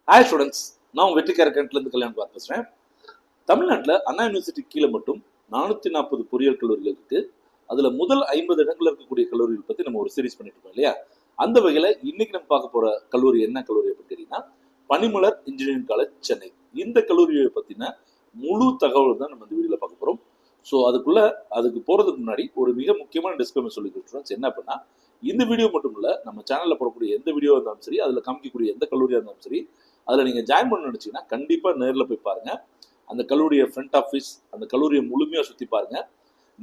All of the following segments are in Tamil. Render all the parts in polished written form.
ஹாய் ஸ்டூடெண்ட்ஸ், நான் வெற்றிக்கார கண்ட்லேருந்து கல்யாணம் பார்த்து பேசுகிறேன். தமிழ்நாட்டில் அண்ணா யூனிவர்சிட்டி கீழே மட்டும் 440 பொறியியல் கல்லூரிகள் இருக்குது. அதில் முதல் 50 இடங்கள் இருக்கக்கூடிய கல்லூரிகள் பற்றி நம்ம ஒரு சீரிஸ் பண்ணிட்டு இருக்கோம் இல்லையா? அந்த வகையில் இன்னைக்கு நம்ம பார்க்க போகிற கல்லூரி என்ன கல்லூரி அப்படின்னு கேட்டிங்கன்னா, பனிமலர் இன்ஜினியரிங் காலேஜ் சென்னை. இந்த கல்லூரியை பற்றின முழு தகவல் தான் நம்ம இந்த வீடியோவில் பார்க்க போகிறோம். ஸோ அதுக்கு போகிறதுக்கு முன்னாடி ஒரு மிக முக்கியமான டிஸ்க்ளைமர் சொல்லிக்கிறோம் ஸ்டூடெண்ட்ஸ். என்ன அப்படின்னா, இந்த வீடியோ மட்டும் இல்லை, நம்ம சேனலில் போடக்கூடிய எந்த வீடியோ இருந்தாலும் சரி, அதில் காமிக்கக்கூடிய எந்த கல்லூரியாக இருந்தாலும் சரி, அதில் நீங்கள் ஜாயின் பண்ண நினச்சிங்கன்னா கண்டிப்பாக நேரில் போய் பாருங்கள். அந்த கல்லூரியை ஃப்ரண்ட் ஆஃபீஸ், அந்த கல்லூரியை முழுமையாக சுற்றி பாருங்கள்.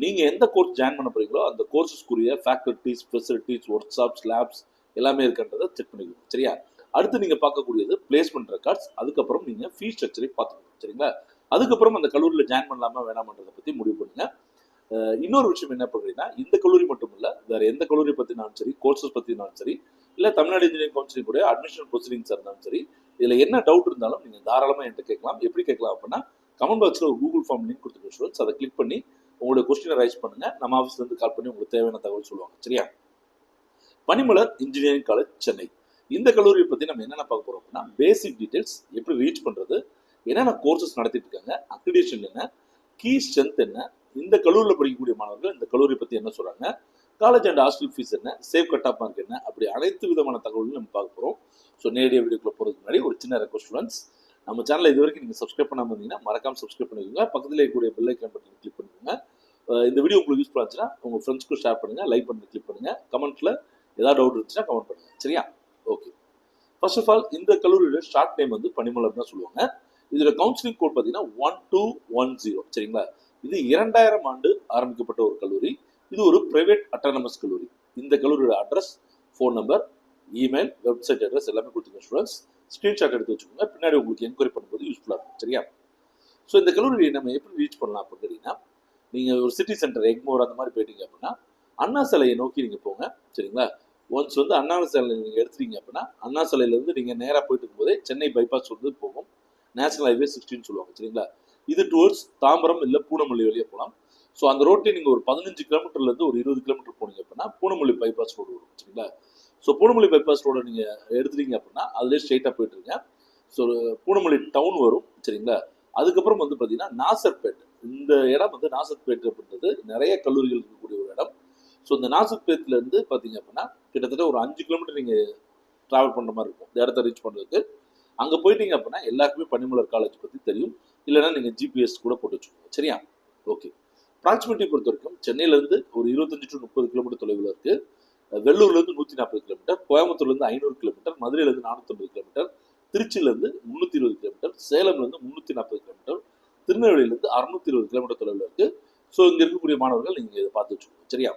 நீங்கள் எந்த கோர்ஸ் ஜாயின் பண்ண போகிறீங்களோ அந்த கோர்ஸஸ்க்குரிய faculties, facilities, workshops, labs எல்லாமே இருக்கின்றதை செக் பண்ணிக்கணும். சரியா? அடுத்து நீங்கள் பார்க்கக்கூடியது பிளேஸ்மெண்ட் ரெக்கார்ட்ஸ். அதுக்கப்புறம் நீங்கள் ஃபீஸ் ஸ்ட்ரக்சரை பார்த்துக்கணும். சரிங்களா? அதுக்கப்புறம் அந்த கல்லூரியில் ஜாயின் பண்ணலாமா வேணாமன்றதை பற்றி முடிவு பண்ணுங்க. இன்னொரு விஷயம் என்ன பண்ணுறீங்கன்னா, இந்த கல்லூரி மட்டும் இல்லை, வேறு எந்த கல்லூரி பற்றினாலும் சரி, கோர்சஸ் பற்றினாலும் சரி, இல்லை தமிழ்நாடு இன்ஜினியரிங் கவுன்சிலிங் கூட அட்மிஷன் ப்ரொசீடிங்ஸாக இருந்தாலும் சரி, இதில் என்ன டவுட் இருந்தாலும் நீங்கள் தாராளமாக என்கிட்ட கேட்கலாம். எப்படி கேட்கலாம் அப்படின்னா, கமெண்ட் பாக்ஸில் ஒரு கூகுள் ஃபார்ம் லிங்க் கொடுத்துருக்கோம் ஸ்டூடெண்ட்ஸ். அதை கிளிக் பண்ணி உங்களுடைய கொஸ்டினை ரைஸ் பண்ணுங்கள். நம்ம ஆஃபீஸ்லேருந்து கால் பண்ணி உங்களுக்கு தேவையான தகவல் சொல்லுவாங்க. சரியா? பனிமலர் இன்ஜினியரிங் காலேஜ் சென்னை. இந்த கல்லூரியை பற்றி நம்ம என்னென்ன பார்க்க போகிறோம் அப்படின்னா, பேசிக் டீட்டெயில்ஸ், எப்படி ரீச் பண்ணுறது, என்னென்ன கோர்சஸ் நடத்திட்டு இருக்காங்க, அக்ரிடேஷன் என்ன, கீ ஸ்ட்ரென்த் என்ன, இந்த கல்லூரியில் படிக்கக்கூடிய மாணவர்கள் இந்த கல்லூரியை பற்றி என்ன சொல்கிறாங்க, காலேஜ் அண்ட் ஹாஸ்டல் ஃபீஸ் என்ன, சேவ் கட் ஆஃப் மார்க் என்ன, அப்படி அனைத்து விதமான தகவல்களும் நம்ம பார்க்க போகிறோம். ஸோ நேரடியாக வீடியோக்குள்ள போகிறதுக்கு முன்னாடி ஒரு சின்ன ரெக்வஸ்ட் ஸ்டூடெண்ட்ஸ், நம்ம சேனலில் இது வரைக்கும் நீங்கள் சப்ஸ்கிரைப் பண்ணாமல் இருந்தீங்கன்னா மறக்காமல் சப்ஸ்கிரைப் பண்ணிக்கோங்க. பக்கத்தில் இருக்கக்கூடிய பெல் ஐக்கான் பட்டன் கிளிக் பண்ணிக்கோங்க. இந்த வீடியோ உங்களுக்கு யூஸ்ஃபுல்லாக இருந்துச்சுன்னா உங்கள் ஃப்ரெண்ட்ஸ்க்கும் ஷேர் பண்ணுங்கள், லைக் பண்ணி கிளிக் பண்ணுங்கள். கமெண்ட்டில் ஏதாவது டவுட் இருந்துச்சுன்னா கமெண்ட் பண்ணுங்கள். சரியா? ஓகே. ஃபர்ஸ்ட் ஆஃப் ஆல், இந்த கல்லூரியோட ஷார்ட் நேம் வந்து பனிமலர் தான் சொல்லுவாங்க. இதோட கவுன்சிலிங் கோட் பார்த்தீங்கன்னா 1210. சரிங்களா? இது 2000 ஆண்டு ஆரம்பிக்கப்பட்ட ஒரு கல்லூரி. இது ஒரு பிரைவேட் அட்டானமஸ் கல்லூரி. இந்த கல்லூரியோட address, phone number, email, website address எல்லாமே கொடுத்துருங்க ஸ்டூடெண்ட்ஸ். ஸ்க்ரீன்ஷாட் எடுத்து வச்சுக்கோங்க, பின்னாடி உங்களுக்கு என்கொயரி பண்ணும்போது யூஸ்ஃபுல்லாக இருக்கும். சரியா? ஸோ இந்த கல்லூரியை நம்ம எப்படி ரீச் பண்ணலாம் அப்படின்னு கேட்டிங்கன்னா, நீங்கள் ஒரு சிட்டி சென்டர் எக்மோர் அந்த மாதிரி போயிட்டீங்க அப்படின்னா அண்ணா சிலையை நோக்கி நீங்கள் போங்க. சரிங்களா? ஒன்ஸ் வந்து அண்ணா சிலை நீங்கள் எடுத்துட்டீங்க அப்படின்னா, அண்ணா சிலையிலேருந்து நீங்கள் நேராக போயிட்டு இருக்கும்போதே சென்னை பைபாஸ் வந்து போகும். நேஷனல் ஹைவே 16 சொல்லுவாங்க. சரிங்களா? இது டுவர்ட்ஸ் தாம்பரம் இல்லை பூனமல்லி வழியாக போகலாம். ஸோ அந்த ரோட்டை நீங்கள் ஒரு 15 கிலோமீட்டர்லேருந்து ஒரு 20 கிலோமீட்டர் போனீங்க அப்படின்னா பூனமல்லி பைபாஸ் ரோடு வரும். சரிங்களா? ஸோ பூனமல்லி பைபாஸ் ரோடை நீங்கள் எடுத்துட்டீங்க அப்படின்னா அதிலே ஸ்ட்ரெயிட்டாக போயிட்டுருங்க. ஸோ பூனமல்லி டவுன் வரும். சரிங்களா? அதுக்கப்புறம் வந்து பார்த்தீங்கன்னா நாசர்பேட். இந்த இடம் வந்து நாசர்பேட் அப்படின்றது நிறைய கல்லூரிகள் இருக்கக்கூடிய ஒரு இடம். ஸோ இந்த நாசர்பேட்லேருந்து பார்த்தீங்க அப்படின்னா கிட்டத்தட்ட ஒரு 5 கிலோமீட்டர் நீங்கள் ட்ராவல் பண்ணுற மாதிரி இருக்கும் இந்த இடத்த ரீச் பண்ணுறதுக்கு. அங்கே போயிட்டீங்க அப்படின்னா எல்லாருக்குமே பனிமலர் காலேஜ் பற்றி தெரியும். இல்லைன்னா நீங்கள் ஜிபிஎஸ் கூட போட்டு வச்சுக்கோங்க. சரியா? ஓகே. ப்ராக்சிமிட்டி பொறுத்த வரைக்கும் சென்னையிலேருந்து ஒரு 25 to 30 கிலோமீட்டர் தொலைவில் இருக்குது. வெள்ளூர்லேருந்து 140 கிலோமீட்டர், கோயம்புத்தூர்லேருந்து 500 கிலோமீட்டர், மதுரையிலேருந்து 450 கிலோமீட்டர், திருச்சியிலேருந்து 320 கிலோமீட்டர், சேலம்லேருந்து 340 கிலோமீட்டர், திருநெல்வேலியிலேருந்து 620 கிலோமீட்டர் தொலைவில் இருக்குது. ஸோ இங்கே இருக்கக்கூடிய மாணவர்கள் நீங்கள் இதை பார்த்து வச்சுக்கோங்க. சரியா?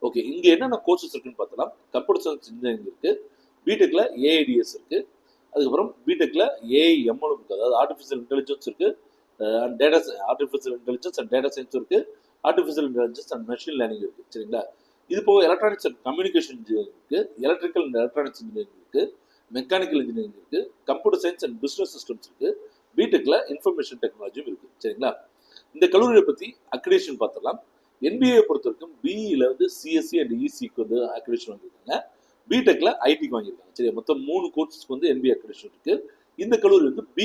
ஓகே. இங்கே என்னென்ன கோர்சஸ் இருக்குன்னு பார்த்தலாம். கம்ப்யூட்டர் சயின்ஸ் இன்ஜினியரிங் இருக்குது, பிடெக்கில் ஏஐடிஎஸ் இருக்குது, அதுக்கப்புறம் பிடெக்கில் ஏஐஎம்எல் இருக்குது, அதாவது ஆர்டிஃபிஷியல் இன்டெலிஜென்ஸ் இருக்குது, artificial intelligence and data science இருக்குது, artificial intelligence and machine learning இருக்குது. சரிங்களா? இது போக எலக்ட்ரானிக்ஸ் அண்ட் கம்யூனிகேஷன் இன்ஜினியரிங் இருக்குது, எலக்ட்ரிக்கல் அண்ட் எலக்ட்ரானிக்ஸ் இன்ஜினியரிங் இருக்குது, மெக்கானிக்கல் இன்ஜினியரிங் இருக்குது, computer science and business systems இருக்குது, பிடெக்கில் இன்ஃபர்மேஷன் டெக்னாலஜியும் இருக்குது. சரிங்களா? இந்த கல்லூரியை பற்றி அக்ரிடேஷன் பார்த்துடலாம். என்பிஏ பொறுத்த வரைக்கும் பிஇல வந்து சிஎஸ்சி அண்ட் இசிக்கு வந்து அக்ரிடேஷன் வாங்கியிருக்காங்க. பிடெக்கில் ஐடிக்கு வாங்கியிருக்காங்க. சரியா? மொத்தம் 3 கோர்ஸஸ்க்கு வந்து என்பிஏ அக்ரிடேஷன் இருக்குது. இந்த கல்லூரி வந்து B++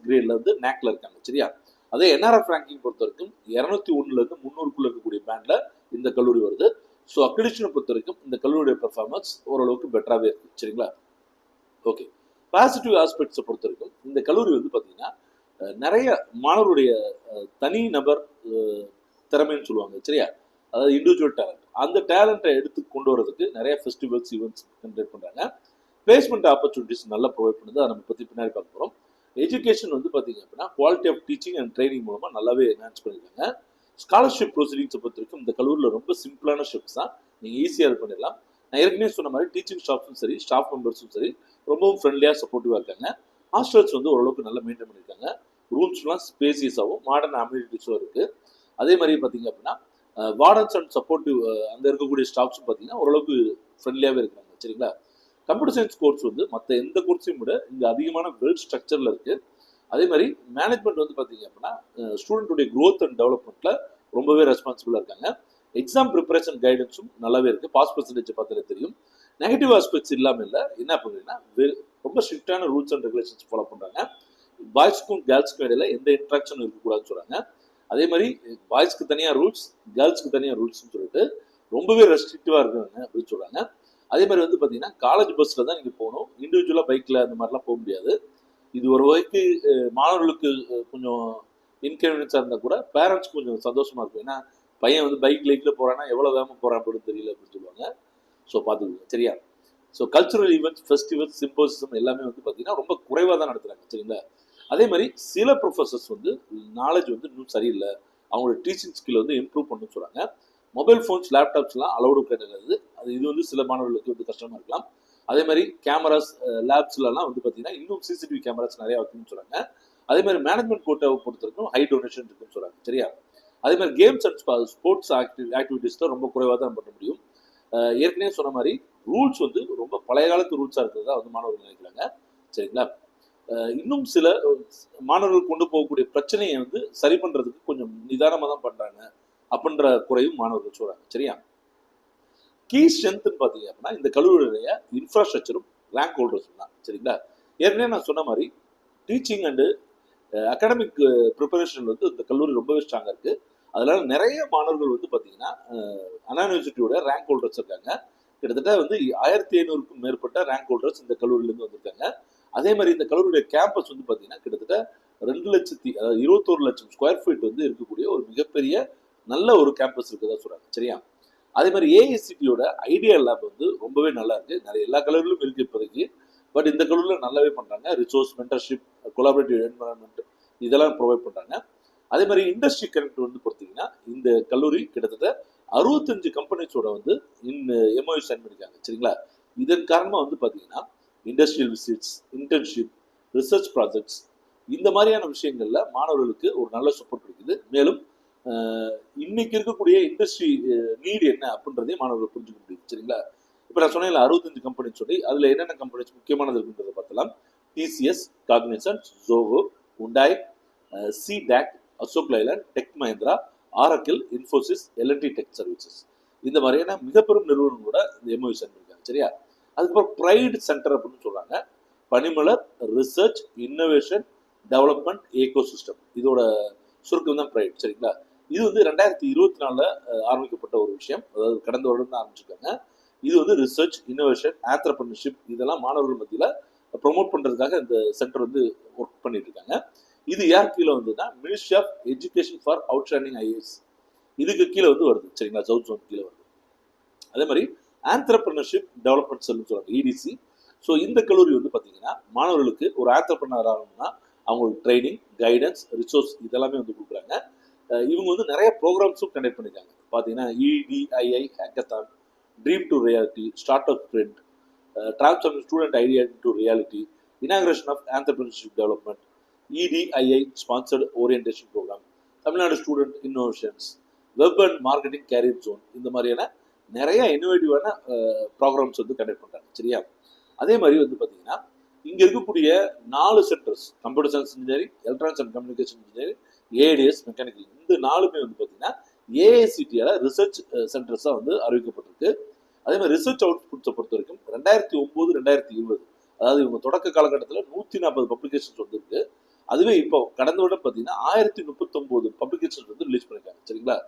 கிரேடில் வந்து நேக்கில் இருக்காங்க. சரியா? அதே என்ஆர்எஃப் ரேங்கிங் பொறுத்த வரைக்கும் 201லேருந்து 300க்குள்ள இருக்கக்கூடிய பேண்டில் இந்த கல்லூரி வருது. ஸோ அக்ரிடேஷனை பொறுத்த வரைக்கும் இந்த கல்லூரியோட பெர்ஃபார்மன்ஸ் ஓரளவுக்கு பெட்டராகவே இருக்குது. சரிங்களா? ஓகே. பாசிட்டிவ் ஆஸ்பெக்ட்ஸை பொறுத்த வரைக்கும் இந்த கல்லூரி வந்து பார்த்தீங்கன்னா நிறைய மாணவருடைய தனி நபர் திறமைன்னு சொல்லுவாங்க. சரியா? அதாவது இண்டிவிஜுவல் டேலண்ட். அந்த டேலண்ட்டை எடுத்து கொண்டு வரதுக்கு நிறைய ஃபெஸ்டிவல்ஸ், ஈவெண்ட்ஸ் கண்டக்ட் பண்ணுறாங்க. பிளேஸ்மெண்ட் ஆப்பர்ச்சுனிட்டிஸ் நல்லா ப்ரொவைட் பண்ணுது. அதை நம்ம பற்றி பின்னாடி பார்க்க போகிறோம். எஜுகேஷன் வந்து பார்த்தீங்க அப்படின்னா quality of teaching and training மூலமாக நல்லாவே என்ஹான்ஸ் பண்ணியிருக்காங்க. ஸ்காலர்ஷிப் ப்ரொசீடிங்ஸை பொறுத்த வரைக்கும் இந்த கல்லூரியில் ரொம்ப சிம்பிளான ஷிப்ஸ் தான், நீங்கள் ஈஸியாக இது பண்ணிடலாம். நான் ஏற்கனவே சொன்ன மாதிரி டீச்சிங் ஸ்டாஃப்ஸும் சரி, ஸ்டாஃப் மெம்பர்ஸும் சரி ரொம்பவும் ஃப்ரெண்ட்லியாக சப்போர்ட்டிவாக இருக்காங்க. ஹாஸ்டல்ஸ் வந்து ஓரளவுக்கு நல்லா மெயின்டைன் பண்ணியிருக்காங்க. ரூம்ஸ்லாம் ஸ்பேசியஸாகவும் மாடர்ன் அம்யூனிட்டிஸும் இருக்குது. அதே மாதிரி பார்த்தீங்க அப்படின்னா வார்டன்ஸ் அண்ட் சப்போர்ட்டிவ் அந்த இருக்கக்கூடிய ஸ்டாஃப்ஸும் பார்த்தீங்கன்னா ஓரளவுக்கு ஃப்ரெண்ட்லியாகவே இருக்கிறாங்க. சரிங்களா? கம்ப்யூட்டர் சயின்ஸ் கோர்ஸ் வந்து மற்ற எந்த கோர்ஸையும் விட இங்கே அதிகமான வெல் ஸ்ட்ரக்சரில் இருக்குது. அதே மாதிரி மேனேஜ்மெண்ட் வந்து பார்த்தீங்க அப்படின்னா ஸ்டூடெண்ட்டுடைய க்ரோத் அண்ட் டெவலப்மெண்ட்டில் ரொம்பவே ரெஸ்பான்சிபிளாக இருக்காங்க. எக்ஸாம் ப்ரிப்பரேஷன் கைடன்ஸும் நல்லாவே இருக்குது. பாஸ் பர்சன்டேஜ் பார்த்தாலே தெரியும். நெகட்டிவ் ஆஸ்பெக்ட்ஸ் இல்லாமல் இல்லை. என்ன பண்ணுறீங்கன்னா ரொம்ப ஸ்ட்ரிக்டான ரூல்ஸ் அண்ட் ரெகுலேஷன்ஸ் ஃபாலோ பண்ணுறாங்க. பாய்ஸ்க்கும் கேர்ள்ஸ்க்கும் இடையில எந்த இன்ட்ராக்ஷனும் இருக்கக்கூடாதுன்னு சொல்கிறாங்க. அதே மாதிரி பாய்ஸ்க்கு தனியாக ரூல்ஸ், கேர்ள்ஸ்க்கு தனியாக ரூல்ஸ்னு சொல்லிட்டு ரொம்பவே ரெஸ்ட்ரிக்டிவாக இருக்காங்க அப்படின்னு சொல்கிறாங்க. அதே மாதிரி வந்து பார்த்தீங்கன்னா காலேஜ் பஸ்ஸில் தான் நீங்கள் போகணும். இண்டிவிஜுவலாக பைக்கில் அந்த மாதிரிலாம் போக முடியாது. இது ஒரு வகைக்கு மாணவர்களுக்கு கொஞ்சம் இன்கன்வீனியன்ஸாக இருந்தால் கூட பேரண்ட்ஸ் கொஞ்சம் சந்தோஷமாக இருக்கும். ஏன்னா பையன் வந்து பைக்கில் போகிறான்னா எவ்வளோ வேகமாக போகிறான் அப்படின்னு தெரியல அப்படின்னு சொல்லுவாங்க. ஸோ பார்த்துக்கோங்க சரியா. So cultural events, festivals, symposium எல்லாமே வந்து பார்த்தீங்கன்னா ரொம்ப குறைவாக தான் நடத்துகிறாங்க சரிங்களா. அதே மாதிரி சில ப்ரொஃபஸர்ஸ் வந்து நாலேஜ் வந்து இன்னும் சரியில்லை, அவங்களோட டீச்சிங் ஸ்கில் வந்து இம்ப்ரூவ் பண்ணணும்னு சொல்கிறாங்க. மொபைல் ஃபோன்ஸ், லேப்டாப்ஸ்லாம் அலௌடு கிடையாது. இது வந்து சில மாணவர்களுக்கு வந்து கஷ்டமாக இருக்கலாம். அதே மாதிரி கேமராஸ், லேப்ஸ்லாம் வந்து பார்த்தீங்கன்னா இன்னும் சிசிடிவி கேமராஸ் நிறையா வைக்கணும்னு சொல்கிறாங்க. அதே மாதிரி மேனேஜ்மெண்ட் கோட்டாவை பொறுத்த வரைக்கும் ஹை டொனேஷன் இருக்குன்னு சொல்கிறாங்க சரியா. அதே மாதிரி கேம்ஸ் அண்ட் ஸ்போர்ட்ஸ் ஆக்டிவிட்டிஸ் தான் ரொம்ப குறைவாக தான் பண்ண முடியும். ஏற்கனவே சொன்ன மாதிரி ரூல்ஸ் வந்து ரொம்ப பழைய காலத்து ரூல்ஸாக இருக்கிறதா வந்து மாணவர்கள் நினைக்கிறாங்க சரிங்களா. இன்னும் சில மாணவர்கள் கொண்டு போகக்கூடிய பிரச்சனையை வந்து சரி பண்ணுறதுக்கு கொஞ்சம் நிதானமாக தான் பண்ணுறாங்க அப்படின்ற குறையும் மாணவர்கள் சொல்கிறாங்க சரியா. கீ ஸ்ட்ரென்த்னு பார்த்தீங்க அப்படின்னா இந்த கல்லூரியுடைய இன்ஃப்ராஸ்ட்ரக்சரும் ரேங்க் ஹோல்டர்ஸும் தான் சரிங்களா. ஏற்கனவே நான் சொன்ன மாதிரி டீச்சிங் அண்டு அகாடமிக் ப்ரிப்பரேஷன் வந்து இந்த கல்லூரி ரொம்பவே ஸ்ட்ராங்காக இருக்குது. அதனால நிறைய மாணவர்கள் வந்து பார்த்தீங்கன்னா அண்ணா யூனிவர்சிட்டியோட ரேங்க் ஹோல்டர்ஸ் இருக்காங்க. கிட்டத்தட்ட வந்து 1500க்கும் மேற்பட்ட ரேங்க் ஹோல்டர்ஸ் இந்த கல்லூரியிலேருந்து வந்திருக்காங்க. அதே மாதிரி இந்த கல்லூரியுடைய கேம்பஸ் வந்து பார்த்தீங்கன்னா கிட்டத்தட்ட 21 லட்சம் ஸ்கொயர் ஃபீட் வந்து இருக்கக்கூடிய ஒரு மிகப்பெரிய நல்ல ஒரு கேம்பஸ் இருக்குதா சொல்கிறாங்க சரியா. அதே மாதிரி ஏஐசிடியோட ஐடியா லேப் வந்து ரொம்பவே நல்லா இருக்குது. நிறைய எல்லா கல்லூரியிலும் இருக்குது இப்போதைக்கு. பட் இந்த கல்லூரியில் நல்லாவே பண்ணுறாங்க. ரிசோர்ஸ், மென்டர்ஷிப், கொலாபரேட்டிவ் என்வரான்மெண்ட் இதெல்லாம் ப்ரொவைட் பண்ணுறாங்க. அதே மாதிரி இண்டஸ்ட்ரி கனெக்ட் வந்து பார்த்தீங்கன்னா இந்த கல்லூரி கிட்டத்தட்ட 65 கம்பெனிஸோட வந்து எம்ஓயு சைன் பண்ணியிருக்காங்க சரிங்களா. இதன் காரணமாக வந்து பார்த்தீங்கன்னா industrial visits, internship, research projects இந்த மாதிரியான விஷயங்களில் மாணவர்களுக்கு ஒரு நல்ல சப்போர்ட் இருக்குது. மேலும் இன்னைக்கு இருக்கக்கூடிய இண்டஸ்ட்ரி நீடு என்ன அப்படின்றதையும் மாணவர்கள் புரிஞ்சுக்க முடியுது சரிங்களா. இப்போ நான் சொன்னேன் 65 கம்பெனின்னு சொல்லி அதில் என்னென்ன கம்பெனிஸ் முக்கியமானது இருக்குன்றதை பார்த்தலாம். TCS, Cognizant, Zoho, Hyundai, CDAC, Ashok Leyland, Tech Mahindra, Oracle, Infosys, L and T Tech Services இந்த மாதிரியான மிகப்பெரும் நிறுவனங்களோட இந்த எம்ஓயு சைன் பண்ணியிருக்காங்க சரியா. அதுக்கப்புறம் ப்ரைட் சென்டர் அப்படின்னு சொல்றாங்க. பனிமலர் ரிசர்ச் இன்னோவேஷன் டெவலப்மெண்ட் ஏகோ சிஸ்டம் இதோட சுருக்கம் தான் ப்ரைட் சரிங்களா. இது வந்து 2024 ஆரம்பிக்கப்பட்ட ஒரு விஷயம். அதாவது கடந்த வருடம் தான் ஆரம்பிச்சிருக்காங்க. இது வந்து ரிசர்ச், இன்னோவேஷன், ஆண்டர்பிரினர்ஷிப் இதெல்லாம் மாணவர்கள் மத்தியில் ப்ரொமோட் பண்ணுறதுக்காக இந்த சென்டர் வந்து ஒர்க் பண்ணிட்டு இருக்காங்க. இது யார் கீழே வந்துன்னா ministry of education for outstanding IAS இதுக்கு கீழே வந்து வருது சரிங்களா. சவுத் ஜோன் கீழே வருது. அதே மாதிரி ஆண்டர்பிரினர்ஷிப் டெவலப்மெண்ட் செல்னு சொல்லுவாங்க இடிசி. ஸோ இந்த கல்லூரி வந்து பார்த்தீங்கன்னா மாணவர்களுக்கு ஒரு ஆண்டர்பிரினர் ஆகணும்னா அவங்களுக்கு ட்ரைனிங், கைடன்ஸ், ரிசோர்ஸ் இதெல்லாமே வந்து கொடுக்குறாங்க. இவங்க வந்து நிறைய ப்ரோக்ராம்ஸும் கண்டக்ட் பண்ணியிருக்காங்க. பார்த்தீங்கன்னா EDII hackathon, dream to reality, start up sprint, transforming student idea to reality, inauguration of entrepreneurship development, EDII sponsored orientation program, Tamil Nadu student innovations, web and marketing career zone இந்த மாதிரியான நிறைய இன்னோவேட்டிவான ப்ரோக்ராம்ஸ் வந்து கண்டக்ட் பண்ணுறாங்க சரியா. அதே மாதிரி வந்து பார்த்தீங்கன்னா இங்கே இருக்கக்கூடிய 4 centres computer science engineering, electronics and communication engineering, ADS, mechanical இந்த 4மே வந்து பார்த்தீங்கன்னா ஏஐசிடியால் ரிசர்ச் சென்டர்ஸாக வந்து அறிவிக்கப்பட்டிருக்கு. அதே மாதிரி ரிசர்ச் அவுட்புட்ஸை பொறுத்த வரைக்கும் 2009-2020 அதாவது இவங்க தொடக்க காலகட்டத்தில் 140 பப்ளிகேஷன்ஸ் வந்துருக்கு. அதுவே இப்போ கடந்த வருடம் பார்த்தீங்கன்னா 1039 பப்ளிகேஷன்ஸ் வந்து ரிலீஸ் பண்ணியிருக்காங்க சரிங்களா.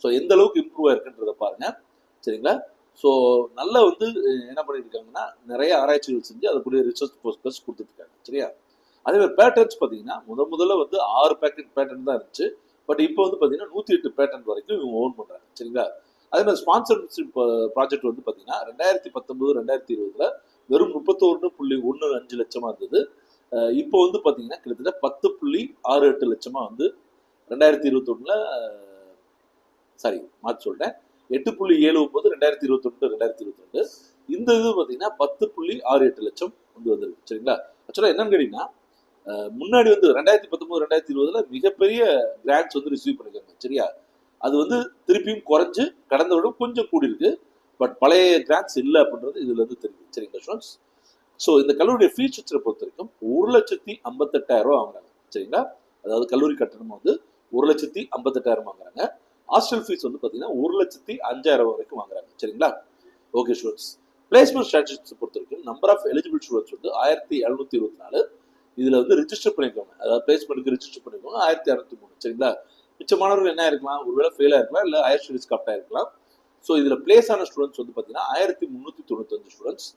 ஸோ எந்த அளவுக்கு இம்ப்ரூவ் ஆயிருக்குன்றதை பாருங்க சரிங்களா. ஸோ நல்லா வந்து என்ன பண்ணியிருக்காங்கன்னா நிறைய ஆராய்ச்சிகள் செஞ்சு அதுக்குரிய ரிசர்ச் போஸ்டர்ஸ் கொடுத்துருக்காங்க சரியா. அதே மாதிரி பேட்டர்ன்ஸ் பார்த்தீங்கன்னா முதல்ல வந்து 6 பேட்டர்ன் தான் இருந்துச்சு. பட் இப்போ வந்து பார்த்தீங்கன்னா 108 பேட்டர்ன் வரைக்கும் இவங்க ஓன் பண்ணுறாங்க சரிங்களா. அதே மாதிரி ஸ்பான்சர்ஷிப் ப்ராஜெக்ட் வந்து பார்த்தீங்கன்னா 2019-2020 வெறும் 31.15 லட்சமாக இருந்தது. இப்போ வந்து பார்த்தீங்கன்னா கிட்டத்தட்ட 10.68 லட்சமாக வந்து 2021 சாரி மாற்றி சொல்லிட்டேன் 8.79 2021-2022 இந்த இது பார்த்தீங்கன்னா 10.68 லட்சம் வந்து வந்துருக்கு சரிங்களா. ஆக்சுவலாக என்னன்னு கேட்டீங்கன்னா முன்னாடி வந்து 2019-2020 மிகப்பெரிய கிராண்ட்ஸ் வந்து ரிசீவ் பண்ணியிருக்காங்க சரியா. அது வந்து திருப்பியும் குறைஞ்சு கடந்த விட கொஞ்சம் கூடியிருக்கு. பட் பழைய கிராண்ட்ஸ் இல்லை அப்படின்றது இதுல இருந்து தெரியும் சரிங்களா ஸ்டூடெண்ட்ஸ். ஸோ இந்த கல்லூரியுடைய ஃபீஸ் ஸ்ட்ரக்சரை பொறுத்த வரைக்கும் 1,58,000 வாங்குறாங்க சரிங்களா. அதாவது கல்லூரி கட்டணம் வந்து 1,58,000 வாங்குறாங்க. ஹாஸ்டல் ஃபீஸ் வந்து பார்த்தீங்கன்னா 1,05,000 வரைக்கும் வாங்குறாங்க சரிங்களா. ஓகே ஸ்டூடெண்ட்ஸ், பிளேஸ்மெண்ட் ஸ்ட்ராட்டஜிஸ் பொறுத்த வரைக்கும் நம்பர் ஆஃப் எலிஜிபிள் ஸ்டூடெண்ட்ஸ் வந்து 1724. இதுல வந்து ரிஜிஸ்டர் பண்ணிக்கோங்க, அதாவது பிளேஸ்மெண்ட்டுக்கு ரிஜிஸ்டர் பண்ணிக்கோங்க 1603. சரிங்களா? மிச்ச மாணவர்கள் என்ன இருக்கலாம், ஒருவேளை ஃபெயிலாக இருக்கலாம், இல்லை ஹையர் ஸ்டடீஸ் கரெக்டாக இருக்கலாம். ஸோ இதில் பிளேஸ் ஆன ஸ்டூடெண்ட்ஸ் வந்து பார்த்தீங்கன்னா 1395 ஸ்டூடெண்ட்ஸ்.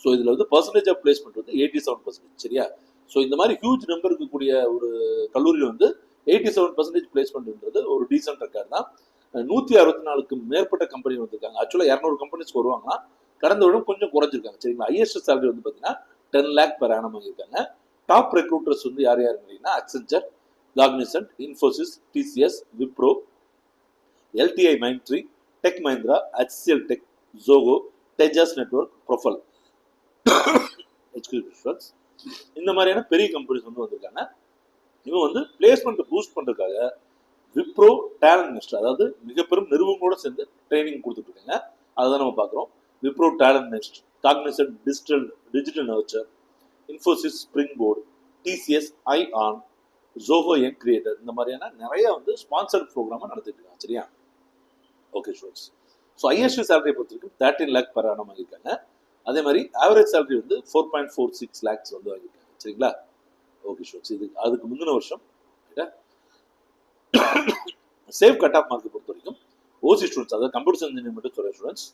ஸோ இதில் வந்து பர்சன்டேஜ் ஆஃப் பிளேஸ்மெண்ட் வந்து 87%. சரியா? ஸோ இந்த மாதிரி ஹியூஜ் நம்பர் இருக்கக்கூடிய ஒரு கல்லூரியில் வந்து 87% பிளேஸ்மெண்ட்ன்றது ஒரு டீசென்ட் ரெக்கார்ட் தான். 164க்கும் மேற்பட்ட கம்பெனி வந்திருக்காங்க. ஆக்சுவலாக 200 கம்பெனிஸ்க்கு வருவாங்கன்னா கடந்த வருடம் கொஞ்சம் குறைஞ்சிருக்காங்க. சரிங்களா? ஹையஸ்ட் சேலரி வந்து பார்த்தீங்கன்னா 10 lakh per annum வாங்கியிருக்காங்க. டாப் ரெக்ரூட்டர்ஸ் வந்து யார் யாருன்னா Accenture, Cognizant, Infosys, TCS, Wipro, LTI Mindtree, Tech Mahindra, HCL Tech, Zoho, Tejas Network, ப்ரொஃபல், இந்த மாதிரியான பெரிய கம்பெனிஸ் வந்து வந்திருக்காங்க. இவங்க வந்து பிளேஸ்மெண்ட் பூஸ்ட் பண்றதுக்காக விப்ரோ, டேலண்ட் நெஸ்ட், அதாவது மிக பெரும் நிறுவனங்களோட சேர்ந்து ட்ரைனிங் கொடுத்துட்டு இருக்காங்க. அதை நம்ம பார்க்குறோம். Wipro, talent next, Cognizant digital nurture, Infosys, spring board, TCS, iON, Zoho young creator, இந்த மாதிரியான நிறைய வந்து ஸ்பான்சர்ட் ப்ரோக்ராம் நடத்திட்டு இருக்காங்க. சரியா? Okay students. ஸோ ஹையஸ்ட் சேலரியை பொறுத்த வரைக்கும் 13 lakh per annum வாங்கியிருக்காங்க. அதே மாதிரி ஆவரேஜ் சேலரி வந்து 4.46 lakhs வந்து வாங்கியிருக்காங்க. சரிங்களா? Okay students. இது அதுக்கு முந்தின வருஷம் சேவ் கட் ஆஃப் மார்க்கை பொறுத்த வரைக்கும் ஓசி ஸ்டூடெண்ட்ஸ், அதாவது கம்ப்யூட்டர் சயின்ஸ் இன்ஜினியரிங் மட்டும் சொல்ற ஸ்டூடெண்ட்ஸ்,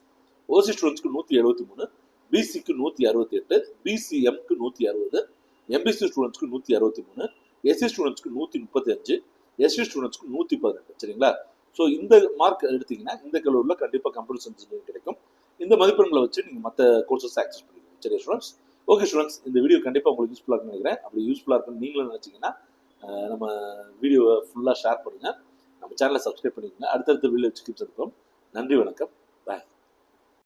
ஓசி ஸ்டூடெண்ட்ஸ்க்கு 173, பிசிக்கு 168, பிசிஎம்க்கு 160, எம்பிசி ஸ்டூடெண்ட்ஸ்க்கு 163, எஸ்சி ஸ்டூடெண்ட்ஸ்க்கு 135, எஸ்சி ஸ்டூடெண்ட்ஸ்க்கு 118. சரிங்களா? ஸோ இந்த மார்க் எடுத்தீங்கன்னா இந்த கல்லூரியில் கண்டிப்பாக கம்ப்யூட்டர் சயின்ஸ் இன்ஜினியரிங் கிடைக்கும். இந்த மதிப்பெண்களை வச்சு நீங்கள் மற்ற கோர்சஸ் ஆக்சஸ் பண்ணிக்கணும். சரி ஸ்டூடெண்ட்ஸ்? ஓகே ஸ்டூடெண்ட்ஸ், இந்த வீடியோ கண்டிப்பாக உங்களுக்கு யூஸ்ஃபுல்லாக இருக்குன்னு நினைக்கிறேன். அப்படி யூஸ்ஃபுல்லாக இருக்குன்னு நீங்களும் நினச்சிங்கன்னா நம்ம வீடியோவை ஃபுல்லாக ஷேர் பண்ணுங்கள், நம்ம சேனலை சப்ஸ்கிரைப் பண்ணிக்கோங்க. அடுத்தடுத்த வீடியோ வச்சு கிப்ஸ் எடுப்போம். நன்றி, வணக்கம், பாய்.